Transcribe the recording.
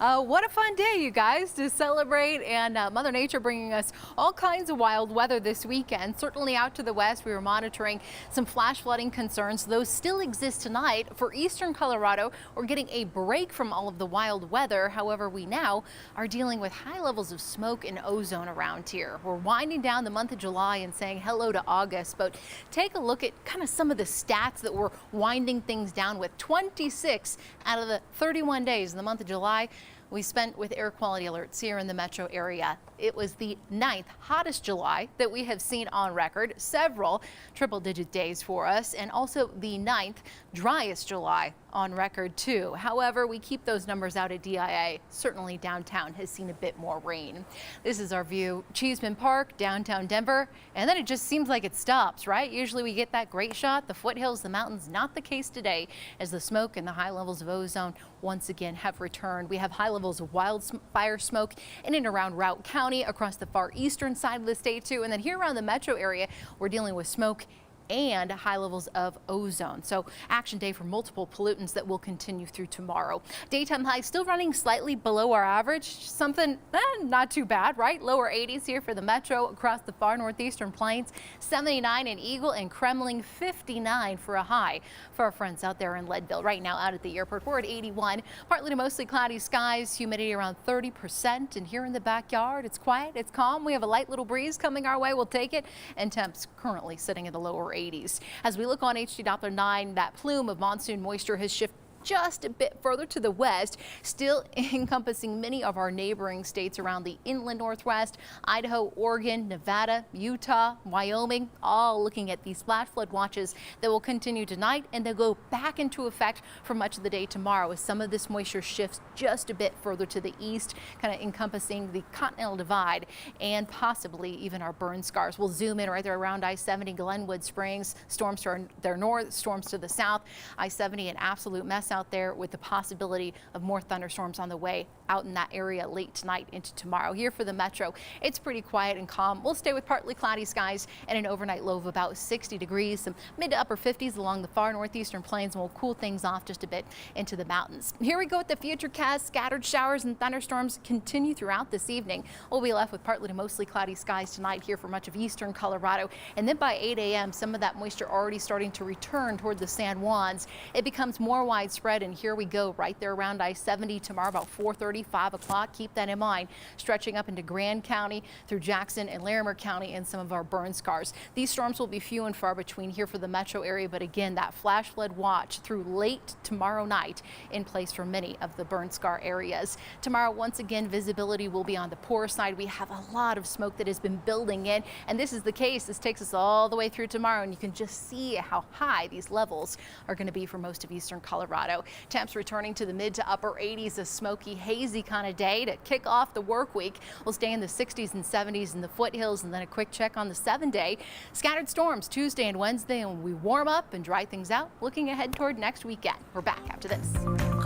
What a fun day, you guys, to celebrate, and Mother Nature bringing us all kinds of wild weather this weekend. Certainly out to the west, we were monitoring some flash flooding concerns. Those still exist tonight. For eastern Colorado, we're getting a break from all of the wild weather. However, we now are dealing with high levels of smoke and ozone around here. We're winding down the month of July and saying hello to August, but take a look at kind of some of the stats that we're winding things down with. 26 out of the 31 days in the month of July we spent with air quality alerts here in the metro area. It was the 9th hottest July that we have seen on record, several triple-digit days for us, and also the 9th driest July on record too. However, we keep those numbers out at DIA. Certainly downtown has seen a bit more rain. This is our view. Cheeseman Park, downtown Denver, and then it just seems like it stops, right? Usually we get that great shot, the foothills, the mountains. Not the case today, as the smoke and the high levels of ozone once again have returned. We have high levels of wildfire smoke in and around Routt County, across the far eastern side of the state too. And then here around the metro area, we're dealing with smoke and high levels of ozone. So action day for multiple pollutants that will continue through tomorrow. Daytime highs still running slightly below our average. Something not too bad, right? Lower 80s here for the metro across the far northeastern plains. 79 in Eagle and Kremling, 59 for a high for our friends out there in Leadville. Right now out at the airport, we're at 81. Partly to mostly cloudy skies, humidity around 30%. And here in the backyard, it's quiet, it's calm. We have a light little breeze coming our way. We'll take it. And temps currently sitting in the lower 80s. As we look on HD Doppler 9, that plume of monsoon moisture has shifted just a bit further to the west, still encompassing many of our neighboring states around the inland northwest, Idaho, Oregon, Nevada, Utah, Wyoming, all looking at these flash flood watches that will continue tonight, and they'll go back into effect for much of the day tomorrow as some of this moisture shifts just a bit further to the east, kind of encompassing the Continental Divide and possibly even our burn scars. We'll zoom in right there around I-70, Glenwood Springs, storms to their north, storms to the south. I-70 an absolute mess out there with the possibility of more thunderstorms on the way out in that area late tonight into tomorrow. Here for the metro, it's pretty quiet and calm. We'll stay with partly cloudy skies and an overnight low of about 60 degrees, some mid to upper 50s along the far northeastern plains, and we'll cool things off just a bit into the mountains. Here we go with the futurecast. Scattered showers and thunderstorms continue throughout this evening. We'll be left with partly to mostly cloudy skies tonight here for much of eastern Colorado, and then by 8 a.m. some of that moisture already starting to return toward the San Juans. It becomes more widespread, and here we go right there around I-70 tomorrow about 4:30, 5 o'clock. Keep that in mind. Stretching up into Grand County through Jackson and Larimer County and some of our burn scars. These storms will be few and far between here for the metro area, but again, that flash flood watch through late tomorrow night in place for many of the burn scar areas. Tomorrow, once again, visibility will be on the poor side. We have a lot of smoke that has been building in, and this is the case. This takes us all the way through tomorrow, and you can just see how high these levels are going to be for most of eastern Colorado. Temps returning to the mid to upper 80s, a smoky, hazy kind of day to kick off the work week. We'll stay in the 60s and 70s in the foothills, and then a quick check on the 7-day. Scattered storms Tuesday and Wednesday, and we warm up and dry things out. Looking ahead toward next weekend. We're back after this.